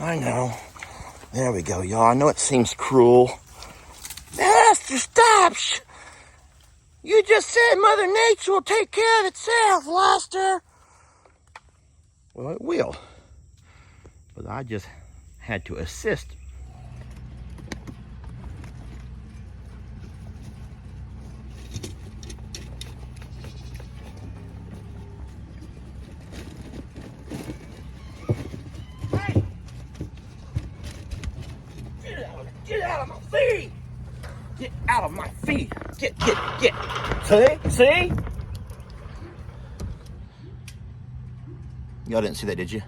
I know. There we go, y'all. I know it seems cruel. Lester, stop! You just said Mother Nature will take care of itself, Lester. Well, it will. But I just had to assist. Hey! Get out of my feet! Get out of my feet! Get! See? Y'all didn't see that, did you?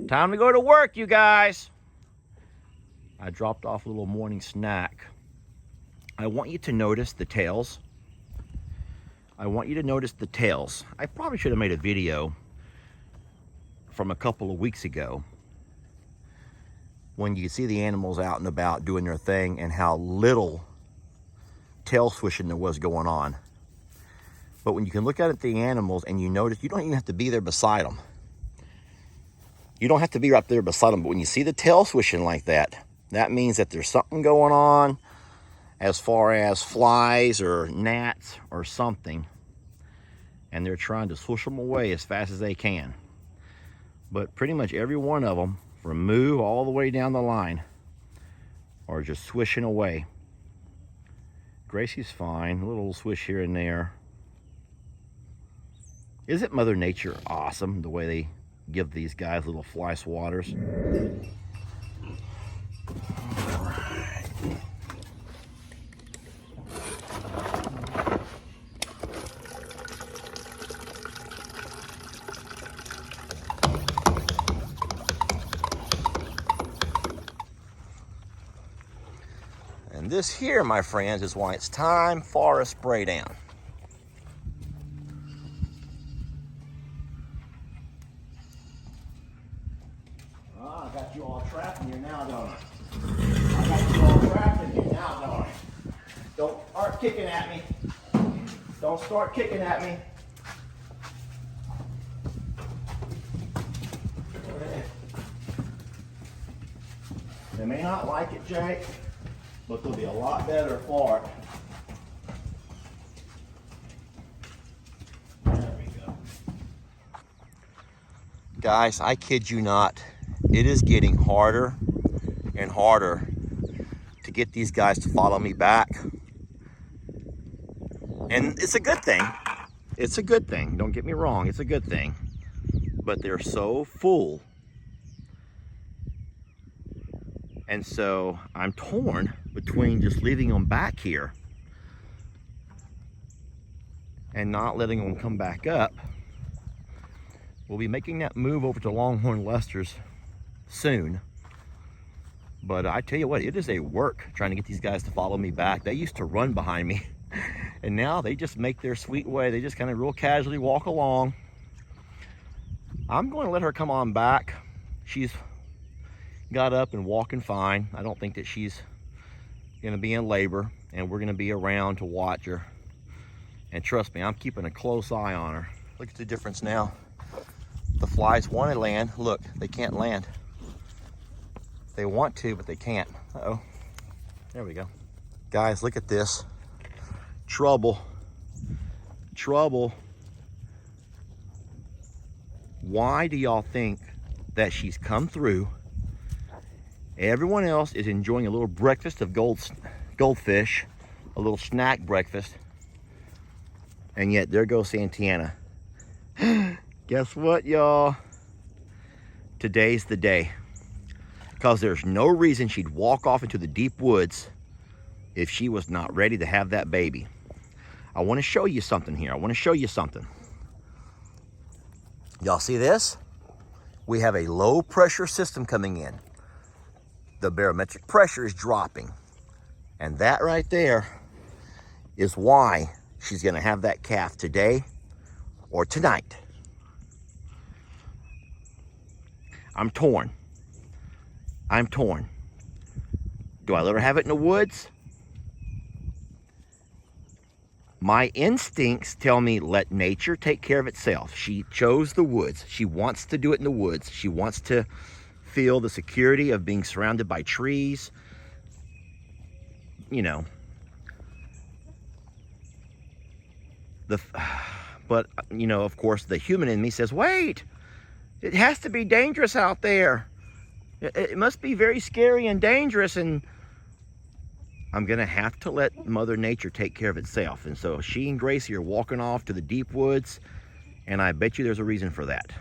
Time to go to work, you guys. I dropped off a little morning snack. I want you to notice the tails. I probably should have made a video from a couple of weeks ago when you see the animals out and about doing their thing and how little tail swishing there was going on. But when you can look at the animals and you notice, you don't even have to be there beside them. You don't have to be right there beside them, but when you see the tail swishing like that, that means that there's something going on as far as flies or gnats or something, and they're trying to swish them away as fast as they can. But pretty much every one of them, from moo all the way down the line, are just swishing away. Gracie's fine, a little swish here and there. Isn't Mother Nature awesome, the way they give these guys little fly swatters? All right. And this here, my friends, is why it's time for a spray down. I got you all trapped in here now, don't I? Don't start kicking at me. Don't start kicking at me. They may not like it, Jake, but they'll be a lot better for it. There we go. Guys, I kid you not. It is getting harder and harder to get these guys to follow me back. And it's a good thing. It's a good thing. Don't get me wrong. It's a good thing. But they're so full. And so I'm torn between just leaving them back here and not letting them come back up. We'll be making that move over to Longhorn Lester's soon. But I tell you what, it is a work trying to get these guys to follow me back. They used to run behind me. And now they just make their sweet way. They just kind of real casually walk along. I'm going to let her come on back. She's got up and walking fine. I don't think that she's going to be in labor, and we're going to be around to watch her. And trust me, I'm keeping a close eye on her. Look at the difference now. The flies want to land. Look, they can't land. They want to, but they can't. Uh-oh. There we go. Guys, look at this. Trouble. Why do y'all think that she's come through? Everyone else is enjoying a little breakfast of goldfish, a little snack breakfast, and yet there goes Santana. Guess what, y'all? Today's the day, because there's no reason she'd walk off into the deep woods if she was not ready to have that baby. I want to show you something here. Y'all see this? We have a low pressure system coming in. The barometric pressure is dropping. And that right there is why she's going to have that calf today or tonight. I'm torn. Do I let her have it in the woods? My instincts tell me let nature take care of itself. She chose the woods. She wants to do it in the woods. She wants to feel the security of being surrounded by trees. You know, but you know, of course, the human in me says, wait, it has to be dangerous out there. It must be very scary and dangerous, and I'm gonna have to let Mother Nature take care of itself. And so she and Gracie are walking off to the deep woods, and I bet you there's a reason for that.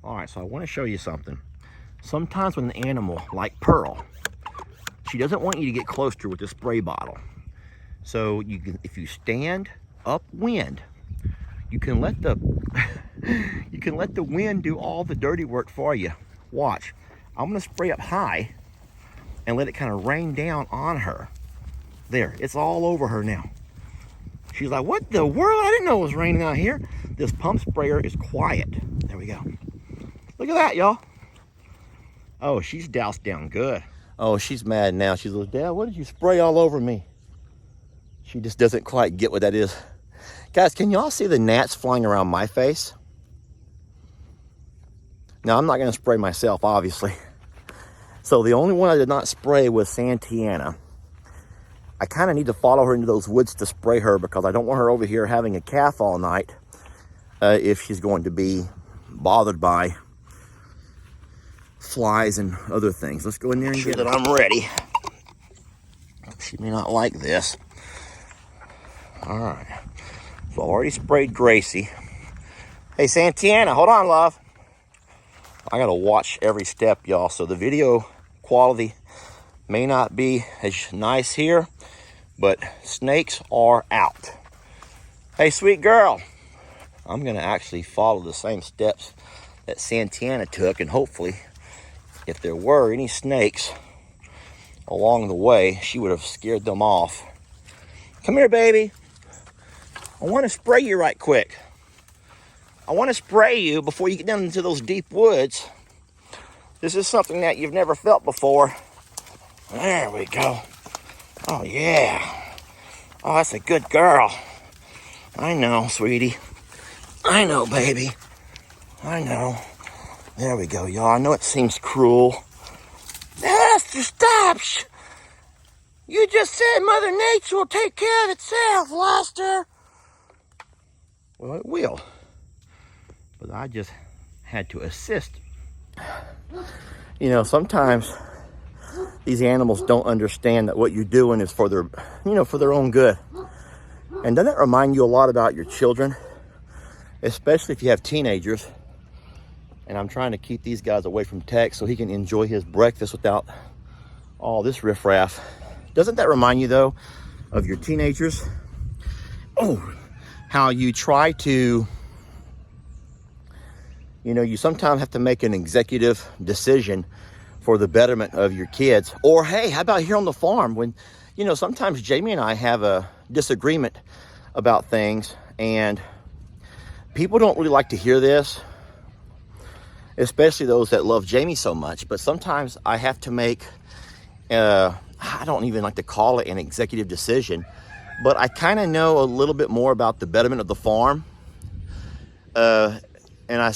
All right, so I want to show you something. Sometimes with an animal like Pearl, she doesn't want you to get close to her with the spray bottle. So you can, if you stand upwind, you can let the wind do all the dirty work for you. Watch. I'm gonna spray up high and let it kind of rain down on her. There, it's all over her now. She's like, what the world? I didn't know it was raining out here. This pump sprayer is quiet. There we go. Look at that, y'all. Oh, she's doused down good. Oh, she's mad now. She's like, Dad, what did you spray all over me? She just doesn't quite get what that is. Guys, can y'all see the gnats flying around my face? Now, I'm not gonna spray myself, obviously. So the only one I did not spray was Santiana. I kind of need to follow her into those woods to spray her because I don't want her over here having a calf all night if she's going to be bothered by flies and other things. Let's go in there and get that I'm ready. She may not like this. All right. So I've already sprayed Gracie. Hey, Santiana, hold on, love. I gotta watch every step, y'all. So the video quality may not be as nice here, but snakes are out. Hey, sweet girl. I'm gonna actually follow the same steps that Santiana took, and hopefully, if there were any snakes along the way, she would have scared them off. Come here, baby. I want to spray you right quick. I want to spray you before you get down into those deep woods. This is something that you've never felt before. There we go. Oh, yeah. Oh, that's a good girl. I know, sweetie. I know, baby. I know. There we go, y'all. I know it seems cruel. Lester, stop! You just said Mother Nature will take care of itself, Lester. Well, it will. But I just had to assist. You know, sometimes these animals don't understand that what you're doing is for their, for their own good. And doesn't that remind you a lot about your children? Especially if you have teenagers. And I'm trying to keep these guys away from Tex so he can enjoy his breakfast without all this riffraff. Doesn't that remind you, though, of your teenagers? Oh, how you try to, you sometimes have to make an executive decision for the betterment of your kids. Or, hey, how about here on the farm when, sometimes Jamie and I have a disagreement about things, and people don't really like to hear this, especially those that love Jamie so much. But sometimes I have to make, I don't even like to call it an executive decision, but I kind of know a little bit more about the betterment of the farm. And I'm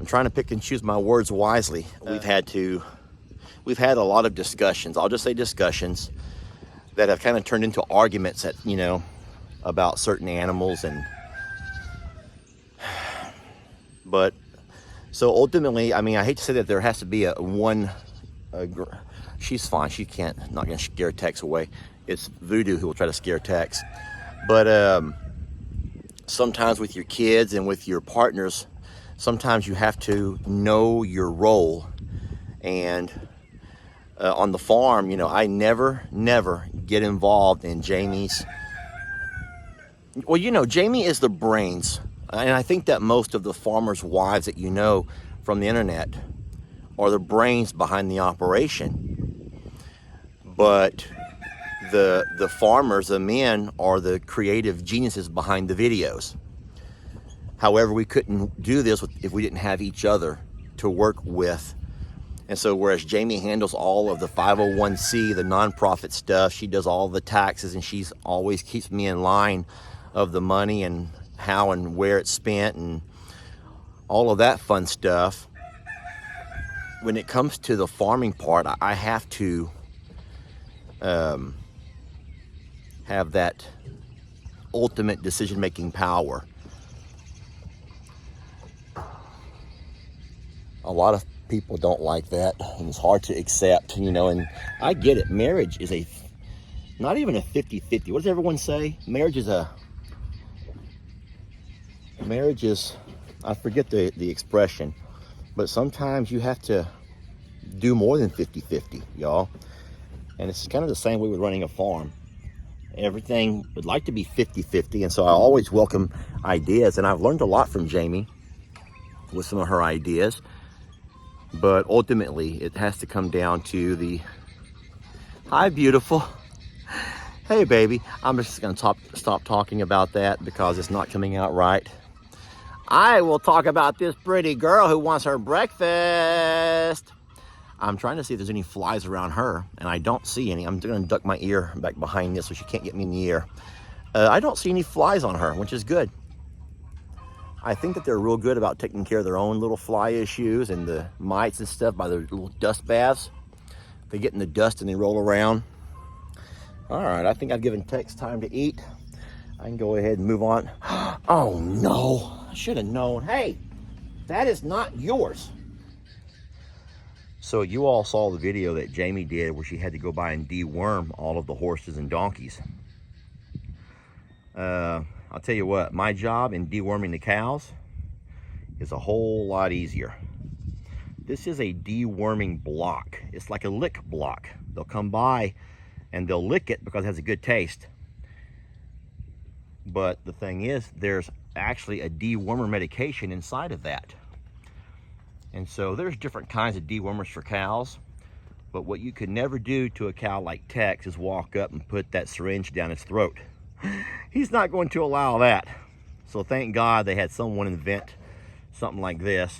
trying to pick and choose my words wisely. We've had a lot of discussions. I'll just say discussions that have kind of turned into arguments that, about certain animals. But so ultimately, I hate to say that there has to be she's fine. She not gonna scare Tex away. It's Voodoo who will try to scare Tex. But sometimes with your kids and with your partners, sometimes you have to know your role. And on the farm, I never get involved in Jamie's. Well, Jamie is the brains. And I think that most of the farmers' wives that from the internet are the brains behind the operation. But the farmers, the men, are the creative geniuses behind the videos. However, we couldn't do this if we didn't have each other to work with And so whereas Jamie handles all of the 501c, the nonprofit stuff, she does all the taxes, and she's always keeps me in line of the money and how and where it's spent and all of that fun stuff. When it comes to the farming part, I have to have that ultimate decision-making power. A lot of people don't like that, and it's hard to accept, you know, and I get it. Marriage is not even a 50-50. What does everyone say? Marriage is, I forget the expression, but sometimes you have to do more than 50-50, y'all. And it's kind of the same way with running a farm. Everything would like to be 50-50, and so I always welcome ideas, and I've learned a lot from Jamie with some of her ideas. But ultimately, it has to come down to the, hi, beautiful. Hey, baby. I'm just going to stop talking about that because it's not coming out right. I will talk about this pretty girl who wants her breakfast. I'm trying to see if there's any flies around her, and I don't see any. I'm going to duck my ear back behind this so she can't get me in the ear. I don't see any flies on her, which is good. I think that they're real good about taking care of their own little fly issues and the mites and stuff by their little dust baths. They get in the dust and they roll around. All right, I think I've given Tex time to eat. I can go ahead and move on. Oh no, I should have known. Hey, that is not yours. So you all saw the video that Jamie did where she had to go by and deworm all of the horses and donkeys. I'll tell you what, my job in deworming the cows is a whole lot easier. This is a deworming block. It's like a lick block. They'll come by and they'll lick it because it has a good taste. But the thing is, there's actually a dewormer medication inside of that. And so there's different kinds of dewormers for cows. But what you could never do to a cow like Tex is walk up and put that syringe down its throat. He's not going to allow that. So thank God they had someone invent something like this.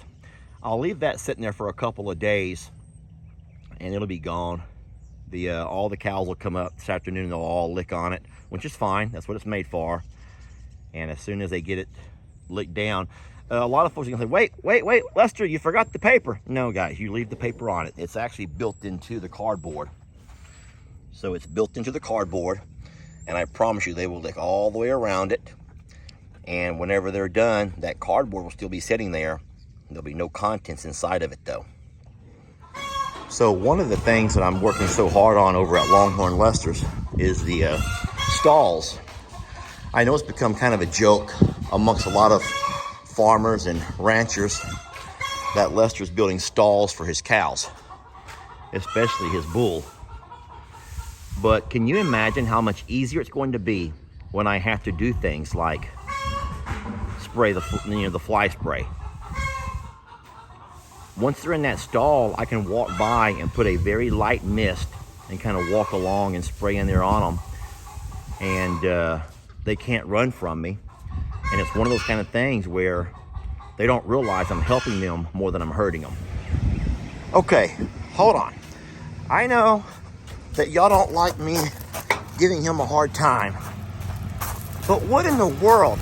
I'll leave that sitting there for a couple of days and it'll be gone. All the cows will come up this afternoon and they'll all lick on it, which is fine. That's what it's made for. And as soon as they get it licked down, a lot of folks are gonna say, wait, Lester, you forgot the paper. No, guys, you leave the paper on it. It's actually built into the cardboard. So it's built into the cardboard. And I promise you they will lick all the way around it. And whenever they're done, that cardboard will still be sitting there. There'll be no contents inside of it though. So one of the things that I'm working so hard on over at Longhorn Lester's is the stalls. I know it's become kind of a joke amongst a lot of farmers and ranchers that Lester's building stalls for his cows, especially his bull. But can you imagine how much easier it's going to be when I have to do things like spray the fly spray? Once they're in that stall, I can walk by and put a very light mist and kind of walk along and spray in there on them. And they can't run from me. And it's one of those kind of things where they don't realize I'm helping them more than I'm hurting them. Okay, hold on. I know that y'all don't like me giving him a hard time, but what in the world?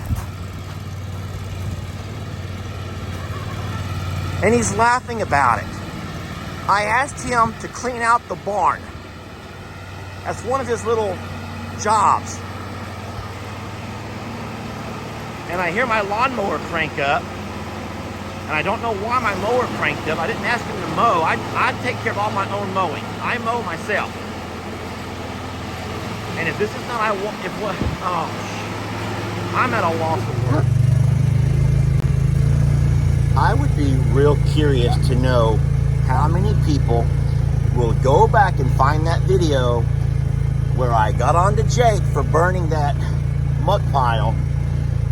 And he's laughing about it. I asked him to clean out the barn. That's one of his little jobs. And I hear my lawnmower crank up, and I don't know why my mower cranked up. I didn't ask him to mow. I take care of all my own mowing. I mow myself. And if this is not, I'm at a loss for words. I would be real curious to know how many people will go back and find that video where I got on to Jake for burning that muck pile.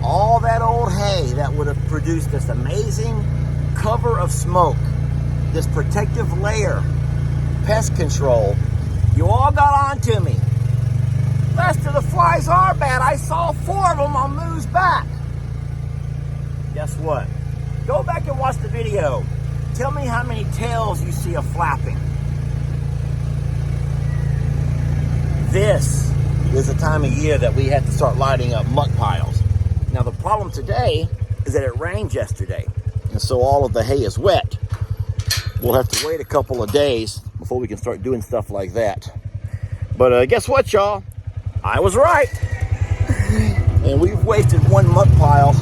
All that old hay that would have produced this amazing cover of smoke, this protective layer, pest control. You all got on to me. Lester, the flies are bad. I saw 4 of them on Moo's back. Guess what? Go back and watch the video. tell me how many tails you see flapping. This is the time of year that we have to start lighting up muck piles. Now the problem today is that it rained yesterday, and so all of the hay is wet. We'll have to wait a couple of days before we can start doing stuff like that. But guess what, y'all? I was right. And we've wasted one muck pile.